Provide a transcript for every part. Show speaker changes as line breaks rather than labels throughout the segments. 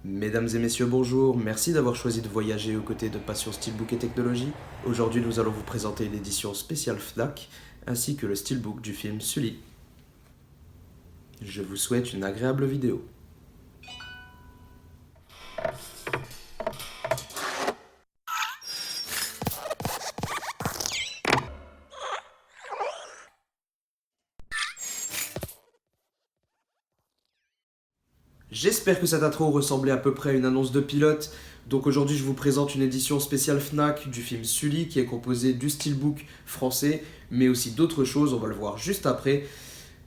Mesdames et messieurs, bonjour. Merci d'avoir choisi de voyager aux côtés de Passion Steelbook et Technologie. Aujourd'hui, nous allons vous présenter l'édition spéciale FNAC ainsi que le steelbook du film Sully. Je vous souhaite une agréable vidéo. J'espère que cette intro ressemblait à peu près à une annonce de pilote. Donc aujourd'hui je vous présente une édition spéciale FNAC du film Sully qui est composé du steelbook français mais aussi d'autres choses, on va le voir juste après.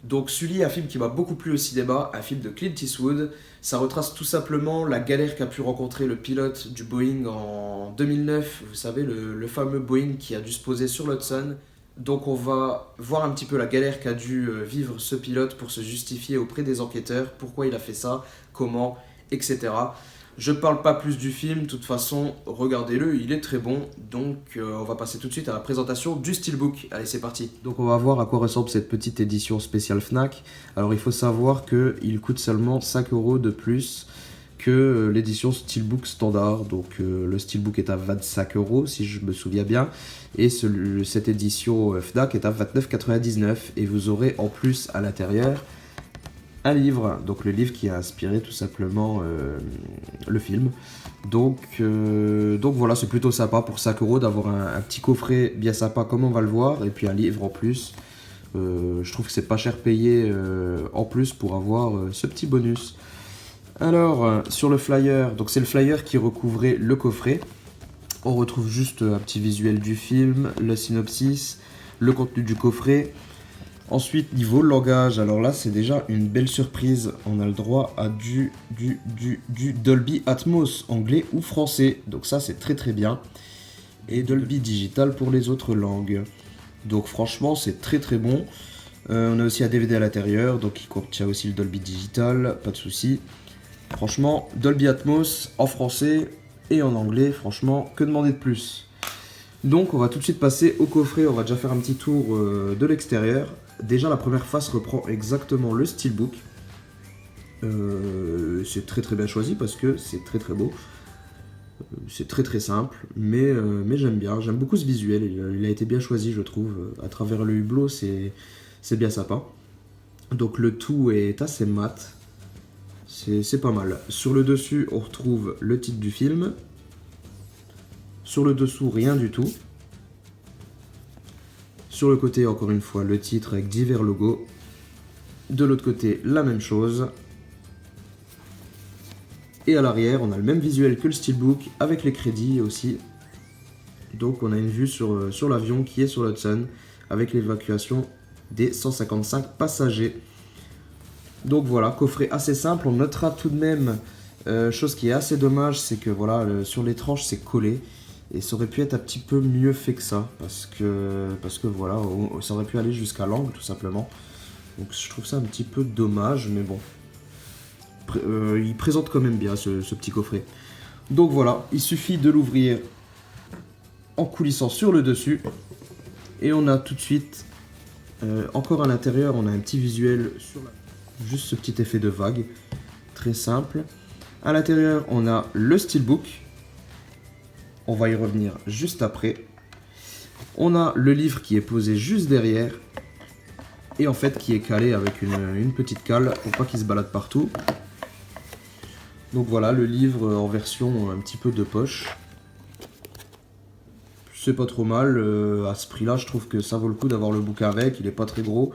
Donc Sully, un film qui m'a beaucoup plu au cinéma, un film de Clint Eastwood. Ça retrace tout simplement la galère qu'a pu rencontrer le pilote du Boeing en 2009. Vous savez, le fameux Boeing qui a dû se poser sur l'Hudson. Donc on va voir un petit peu la galère qu'a dû vivre ce pilote pour se justifier auprès des enquêteurs, pourquoi il a fait ça, comment, etc. Je parle pas plus du film, de toute façon, regardez-le, il est très bon. Donc on va passer tout de suite à la présentation du steelbook. Allez, c'est parti. Donc on va voir à quoi ressemble cette petite édition spéciale FNAC. Alors il faut savoir qu'il coûte seulement 5 € de plus que l'édition steelbook standard. Donc le steelbook est à 25 € si je me souviens bien. Et cette édition FNAC est à 29,99 €. Et vous aurez en plus à l'intérieur un livre, donc le livre qui a inspiré tout simplement le film. Donc voilà, c'est plutôt sympa pour 5 € d'avoir un petit coffret bien sympa comme on va le voir, et puis un livre en plus. Je trouve que c'est pas cher payé en plus pour avoir ce petit bonus. Alors sur le flyer, donc c'est le flyer qui recouvrait le coffret. On retrouve juste un petit visuel du film, le synopsis, le contenu du coffret. Ensuite, niveau langage, alors là, c'est déjà une belle surprise. On a le droit à du Dolby Atmos, anglais ou français. Donc ça, c'est très très bien. Et Dolby Digital pour les autres langues. Donc franchement, c'est très très bon. On a aussi un DVD à l'intérieur, donc il contient aussi le Dolby Digital, pas de souci. Franchement, Dolby Atmos en français et en anglais, franchement, que demander de plus? Donc on va tout de suite passer au coffret, on va déjà faire un petit tour de l'extérieur. Déjà la première face reprend exactement le steelbook. C'est très très bien choisi parce que c'est très très beau. C'est très très simple, mais j'aime bien, j'aime beaucoup ce visuel, il a été bien choisi je trouve. À travers le hublot, c'est bien sympa. Donc le tout est assez mat, c'est pas mal. Sur le dessus, on retrouve le titre du film. Sur le dessous, rien du tout. Sur le côté, encore une fois, le titre avec divers logos. De l'autre côté, la même chose. Et à l'arrière, on a le même visuel que le steelbook, avec les crédits aussi. Donc on a une vue sur l'avion qui est sur l'Hudson, avec l'évacuation des 155 passagers. Donc voilà, coffret assez simple. On notera tout de même, chose qui est assez dommage, c'est que voilà, sur les tranches, c'est collé. Et ça aurait pu être un petit peu mieux fait que ça, parce que voilà, ça aurait pu aller jusqu'à l'angle tout simplement. Donc je trouve ça un petit peu dommage, mais bon. Il présente quand même bien ce petit coffret. Donc voilà, il suffit de l'ouvrir en coulissant sur le dessus. Et on a tout de suite, encore à l'intérieur, on a un petit visuel sur juste ce petit effet de vague. Très simple. À l'intérieur, on a le steelbook. On va y revenir juste après. On a le livre qui est posé juste derrière. Et en fait qui est calé avec une petite cale pour pas qu'il se balade partout. Donc voilà, le livre en version un petit peu de poche. C'est pas trop mal. À ce prix là, je trouve que ça vaut le coup d'avoir le bouquin avec. Il est pas très gros.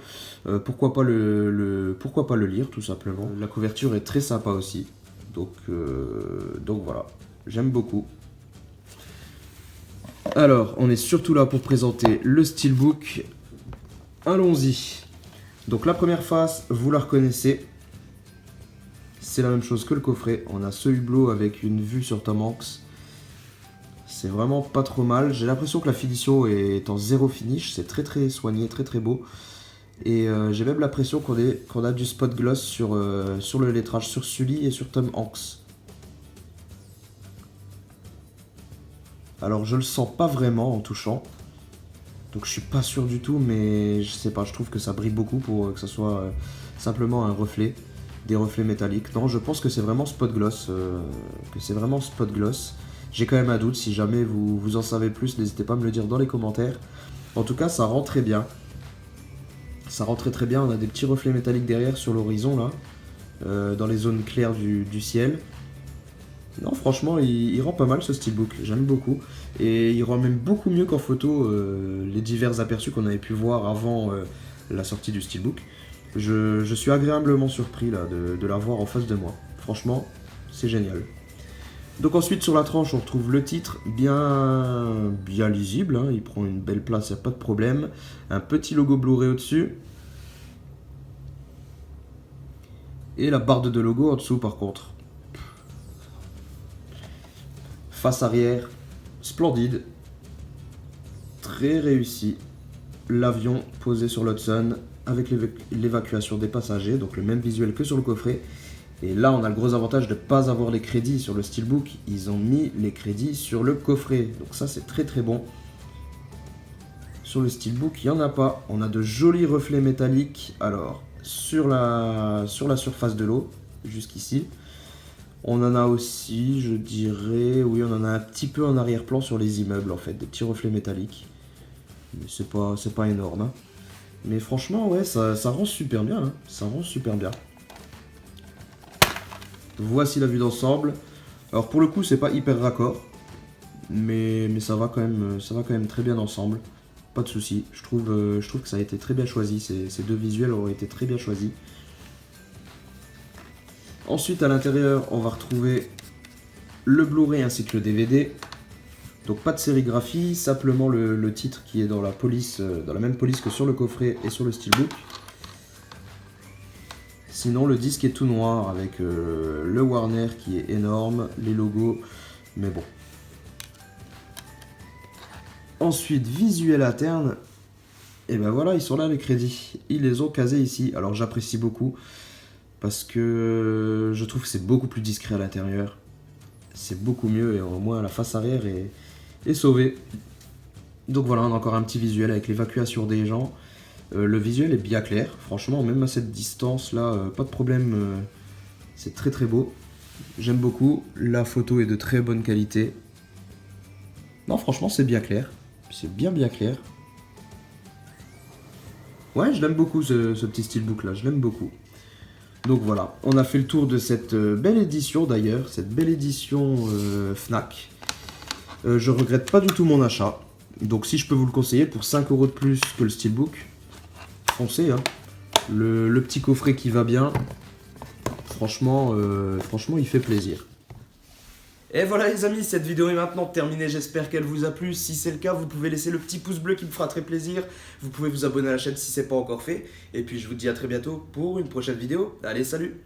Pourquoi pas le lire tout simplement. La couverture est très sympa aussi. Donc voilà, j'aime beaucoup. Alors, on est surtout là pour présenter le steelbook. Allons-y. Donc la première face, vous la reconnaissez. C'est la même chose que le coffret. On a ce hublot avec une vue sur Tom Hanks. C'est vraiment pas trop mal. J'ai l'impression que la finition est en zéro finish. C'est très très soigné, très très beau. Et j'ai même l'impression qu'on a du spot gloss sur le lettrage, sur Sully et sur Tom Hanks. Alors je le sens pas vraiment en touchant. Donc je suis pas sûr du tout, mais je sais pas, je trouve que ça brille beaucoup pour que ça soit simplement un reflet. des reflets métalliques. Non, je pense que c'est vraiment spot gloss. J'ai quand même un doute, si jamais vous en savez plus, n'hésitez pas à me le dire dans les commentaires. En tout cas, ça rend très bien. Ça rend très très bien, on a des petits reflets métalliques derrière sur l'horizon là, dans les zones claires du ciel. Non, franchement, il rend pas mal ce steelbook, j'aime beaucoup. Et il rend même beaucoup mieux qu'en photo les divers aperçus qu'on avait pu voir avant la sortie du steelbook. Je suis agréablement surpris là, de l'avoir en face de moi. Franchement, c'est génial. Donc ensuite sur la tranche on retrouve le titre bien lisible, hein. Il prend une belle place, il n'y a pas de problème. Un petit logo Blu-ray au-dessus. Et la barre de logo en dessous par contre. Face arrière, splendide. Très réussi. L'avion posé sur l'Hudson avec l'évacuation des passagers, donc le même visuel que sur le coffret. Et là, on a le gros avantage de ne pas avoir les crédits sur le steelbook. Ils ont mis les crédits sur le coffret. Donc ça, c'est très très bon. Sur le steelbook, il n'y en a pas. On a de jolis reflets métalliques. Alors, sur la surface de l'eau, jusqu'ici. On en a aussi, je dirais... Oui, on en a un petit peu en arrière-plan sur les immeubles, en fait. Des petits reflets métalliques. Mais c'est pas énorme, hein. Mais franchement, ouais, ça rend super bien, hein. Ça rend super bien. Voici la vue d'ensemble. Alors pour le coup c'est pas hyper raccord, mais ça va quand même très bien ensemble. Pas de souci. Je trouve que ça a été très bien choisi. Ces deux visuels ont été très bien choisis. Ensuite à l'intérieur on va retrouver le Blu-ray ainsi que le DVD. Donc pas de sérigraphie, simplement le titre qui est dans la police, dans la même police que sur le coffret et sur le steelbook. Sinon le disque est tout noir avec le Warner qui est énorme, les logos, mais bon. Ensuite visuel interne, et ben voilà, ils sont là les crédits, ils les ont casés ici. Alors j'apprécie beaucoup parce que je trouve que c'est beaucoup plus discret à l'intérieur. C'est beaucoup mieux et au moins la face arrière est sauvée. Donc voilà, on a encore un petit visuel avec l'évacuation des gens. Le visuel est bien clair, franchement, même à cette distance-là, pas de problème, c'est très très beau. J'aime beaucoup, la photo est de très bonne qualité. Non, franchement, c'est bien clair, c'est bien clair. Ouais, je l'aime beaucoup ce petit steelbook-là, je l'aime beaucoup. Donc voilà, on a fait le tour de cette belle édition d'ailleurs, cette belle édition Fnac. Je regrette pas du tout mon achat, donc si je peux vous le conseiller pour 5 € de plus que le steelbook, foncez, hein. Le petit coffret qui va bien, franchement, il fait plaisir. Et voilà les amis, cette vidéo est maintenant terminée, j'espère qu'elle vous a plu. Si c'est le cas, vous pouvez laisser le petit pouce bleu qui me fera très plaisir. Vous pouvez vous abonner à la chaîne si ce n'est pas encore fait. Et puis je vous dis à très bientôt pour une prochaine vidéo. Allez, salut!